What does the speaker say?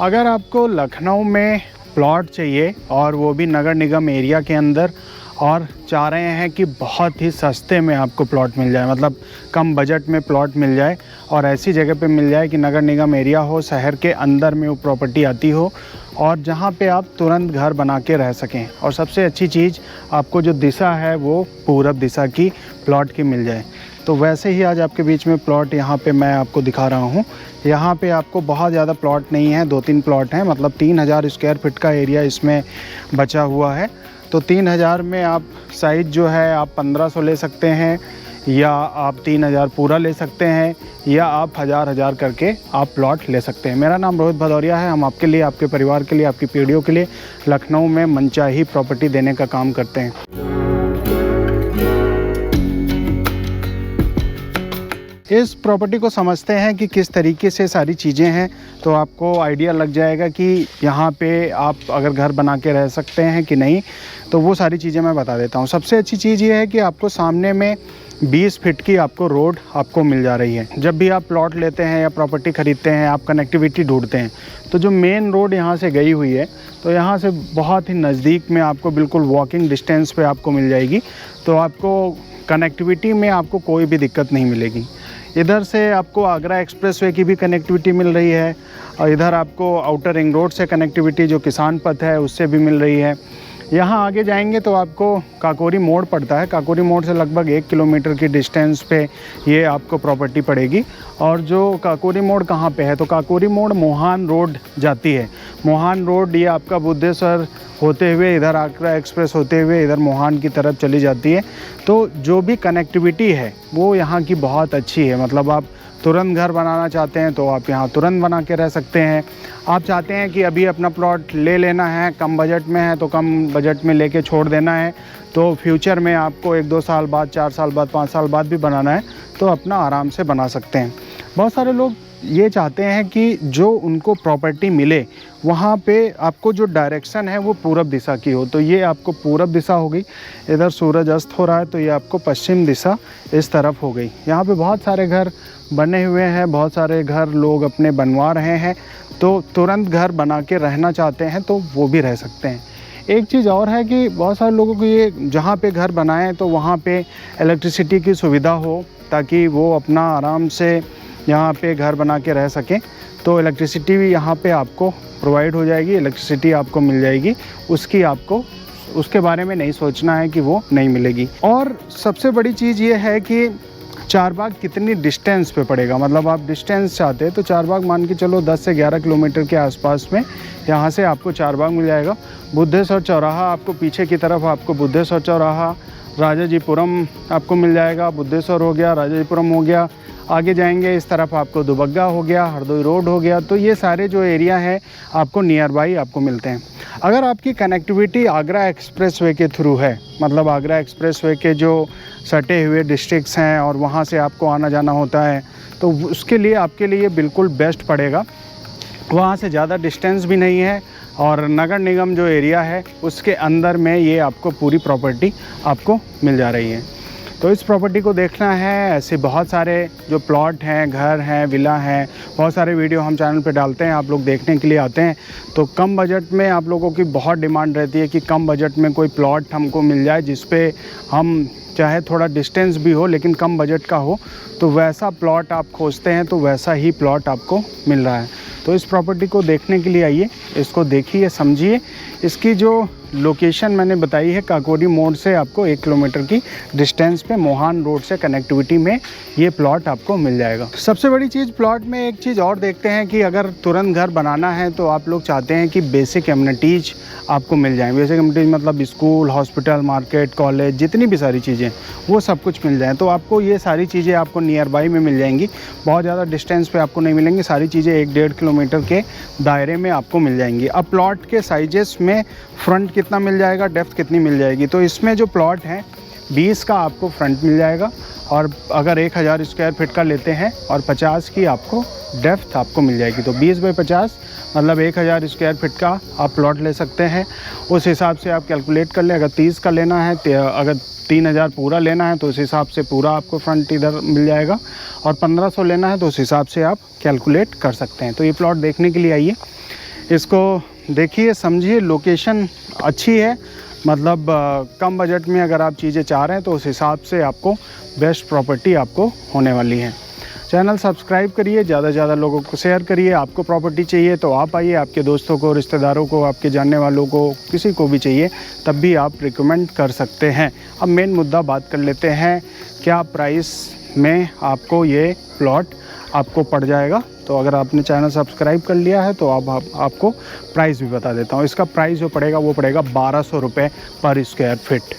अगर आपको लखनऊ में प्लॉट चाहिए और वो भी नगर निगम एरिया के अंदर, और चाह रहे हैं कि बहुत ही सस्ते में आपको प्लॉट मिल जाए, मतलब कम बजट में प्लॉट मिल जाए और ऐसी जगह पे मिल जाए कि नगर निगम एरिया हो, शहर के अंदर में वो प्रॉपर्टी आती हो और जहाँ पे आप तुरंत घर बना के रह सकें, और सबसे अच्छी चीज़ आपको जो दिशा है वो पूरब दिशा की प्लॉट की मिल जाए, तो वैसे ही आज आपके बीच में प्लॉट यहाँ पे मैं आपको दिखा रहा हूँ। यहाँ पे आपको बहुत ज़्यादा प्लॉट नहीं है, 2-3 प्लॉट हैं, मतलब 3000 स्क्वायर फीट का एरिया इसमें बचा हुआ है। तो 3000 में आप साइज़ जो है आप 1500 ले सकते हैं, या आप 3000 पूरा ले सकते हैं, या आप हज़ार करके आप प्लॉट ले सकते हैं। मेरा नाम रोहित भदौरिया है। हम आपके लिए, आपके परिवार के लिए, आपकी पीढ़ियों के लिए लखनऊ में मनचाही प्रॉपर्टी देने का काम करते हैं। इस प्रॉपर्टी को समझते हैं कि किस तरीके से सारी चीज़ें हैं, तो आपको आइडिया लग जाएगा कि यहाँ पे आप अगर घर बना के रह सकते हैं कि नहीं। तो वो सारी चीज़ें मैं बता देता हूँ। सबसे अच्छी चीज़ ये है कि आपको सामने में 20 फीट की आपको रोड आपको मिल जा रही है। जब भी आप प्लॉट लेते हैं या प्रॉपर्टी ख़रीदते हैं, आप कनेक्टिविटी ढूंढते हैं, तो जो मेन रोड यहाँ से गई हुई है, तो यहाँ से बहुत ही नज़दीक में आपको बिल्कुल वॉकिंग डिस्टेंस पे आपको मिल जाएगी। तो आपको कनेक्टिविटी में आपको कोई भी दिक्कत नहीं मिलेगी। इधर से आपको आगरा एक्सप्रेसवे की भी कनेक्टिविटी मिल रही है, और इधर आपको आउटर रिंग रोड से कनेक्टिविटी जो किसान पथ है उससे भी मिल रही है। यहाँ आगे जाएंगे तो आपको काकोरी मोड़ पड़ता है। काकोरी मोड़ से लगभग 1 किलोमीटर की डिस्टेंस पे ये आपको प्रॉपर्टी पड़ेगी। और जो काकोरी मोड़ कहाँ पे है, तो काकोरी मोड़ मोहान रोड जाती है। मोहान रोड ये आपका बुद्धेश्वर होते हुए इधर आगरा एक्सप्रेस होते हुए इधर मोहान की तरफ चली जाती है। तो जो भी कनेक्टिविटी है वो यहाँ की बहुत अच्छी है। मतलब आप तुरंत घर बनाना चाहते हैं तो आप यहाँ तुरंत बना के रह सकते हैं। आप चाहते हैं कि अभी अपना प्लॉट ले लेना है, कम बजट में है तो कम बजट में लेके छोड़ देना है, तो फ्यूचर में आपको 1-2 साल बाद, 4 साल बाद, 5 साल बाद भी बनाना है तो अपना आराम से बना सकते हैं। बहुत सारे लोग ये चाहते हैं कि जो उनको प्रॉपर्टी मिले वहाँ पे आपको जो डायरेक्शन है वो पूरब दिशा की हो। तो ये आपको पूरब दिशा हो गई, इधर सूरज अस्त हो रहा है, तो ये आपको पश्चिम दिशा इस तरफ हो गई। यहाँ पे बहुत सारे घर बने हुए हैं, बहुत सारे घर लोग अपने बनवा रहे हैं, तो तुरंत घर बना के रहना चाहते हैं तो वो भी रह सकते हैं। एक चीज़ और है कि बहुत सारे लोगों को ये जहाँ पे घर बनाएं तो वहाँ पे इलेक्ट्रिसिटी की सुविधा हो, ताकि वो अपना आराम से यहाँ पे घर बना के रह सकें। तो इलेक्ट्रिसिटी भी यहाँ पे आपको प्रोवाइड हो जाएगी, इलेक्ट्रिसिटी आपको मिल जाएगी, उसकी आपको उसके बारे में नहीं सोचना है कि वो नहीं मिलेगी। और सबसे बड़ी चीज़ ये है कि चारबाग कितनी डिस्टेंस पे पड़ेगा। मतलब आप डिस्टेंस चाहते हैं तो चारबाग मान के चलो 10 से 11 किलोमीटर के आसपास में यहाँ से आपको चारबाग मिल जाएगा। बुद्धेश्वर चौराहा आपको पीछे की तरफ आपको बुद्धेश्वर चौराहा, राजाजीपुरम आपको मिल जाएगा। बुद्धेश्वर हो गया, राजाजीपुरम हो गया, आगे जाएंगे इस तरफ आपको दुबग्गा हो गया, हरदोई रोड हो गया। तो ये सारे जो एरिया हैं आपको नियर बाई आपको मिलते हैं। अगर आपकी कनेक्टिविटी आगरा एक्सप्रेसवे के थ्रू है, मतलब आगरा एक्सप्रेसवे के जो सटे हुए डिस्ट्रिक्ट्स हैं और वहाँ से आपको आना जाना होता है, तो उसके लिए आपके लिए बिल्कुल बेस्ट पड़ेगा। वहाँ से ज़्यादा डिस्टेंस भी नहीं है और नगर निगम जो एरिया है उसके अंदर में ये आपको पूरी प्रॉपर्टी आपको मिल जा रही है। तो इस प्रॉपर्टी को देखना है, ऐसे बहुत सारे जो प्लॉट हैं, घर हैं, विला हैं, बहुत सारे वीडियो हम चैनल पे डालते हैं, आप लोग देखने के लिए आते हैं। तो कम बजट में आप लोगों की बहुत डिमांड रहती है कि कम बजट में कोई प्लॉट हमको मिल जाए जिस पे हम चाहे थोड़ा डिस्टेंस भी हो लेकिन कम बजट का हो। तो वैसा प्लॉट आप खोजते हैं तो वैसा ही प्लॉट आपको मिल रहा है। तो इस प्रॉपर्टी को देखने के लिए आइए, इसको देखिए, समझिए। इसकी जो लोकेशन मैंने बताई है काकोरी मोड़ से आपको 1 किलोमीटर की डिस्टेंस पे मोहान रोड से कनेक्टिविटी में ये प्लॉट आपको मिल जाएगा। सबसे बड़ी चीज़ प्लॉट में एक चीज़ और देखते हैं कि अगर तुरंत घर बनाना है तो आप लोग चाहते हैं कि बेसिक एमिनिटीज़ आपको मिल जाएँ। बेसिक एमिनिटीज़ मतलब स्कूल, हॉस्पिटल, मार्केट, कॉलेज, जितनी भी सारी चीज़ें वो सब कुछ मिल जाए। तो आपको ये सारी चीज़ें आपको नियर बाई में मिल जाएंगी, बहुत ज़्यादा डिस्टेंस पे आपको नहीं मिलेंगी। सारी चीज़ें 1-1.5 किलोमीटर के दायरे में आपको मिल जाएंगी। अब प्लॉट के साइजेस में फ्रंट कितना मिल जाएगा, डेप्थ कितनी मिल जाएगी। तो इसमें जो प्लॉट है 20 का आपको फ्रंट मिल जाएगा, और अगर 1000 स्क्वायर फीट का लेते हैं और 50 की आपको डेप्थ आपको मिल जाएगी। तो 20 बाई 50 मतलब 1000 स्क्वायर फीट का आप प्लॉट ले सकते हैं। उस हिसाब से आप कैलकुलेट कर लें। अगर 30 का लेना है, अगर 3000 पूरा लेना है तो उस हिसाब से पूरा आपको फ्रंट इधर मिल जाएगा, और 1500 लेना है तो उस हिसाब से आप कैलकुलेट कर सकते हैं। तो ये प्लॉट देखने के लिए आइए। इसको देखिए, समझिए, लोकेशन अच्छी है, मतलब कम बजट में अगर आप चीज़ें चाह रहे हैं तो उस हिसाब से आपको बेस्ट प्रॉपर्टी आपको होने वाली है। चैनल सब्सक्राइब करिए, ज़्यादा से ज़्यादा लोगों को शेयर करिए। आपको प्रॉपर्टी चाहिए तो आप आइए, आपके दोस्तों को, रिश्तेदारों को, आपके जानने वालों को, किसी को भी चाहिए तब भी आप रिकमेंड कर सकते हैं। अब मेन मुद्दा बात कर लेते हैं, क्या प्राइस में आपको ये प्लॉट आपको पड़ जाएगा। तो अगर आपने चैनल सब्सक्राइब कर लिया है तो आपको प्राइस भी बता देता हूँ। इसका प्राइस जो पड़ेगा वो पड़ेगा 1200 रुपये पर स्क्वायर फिट।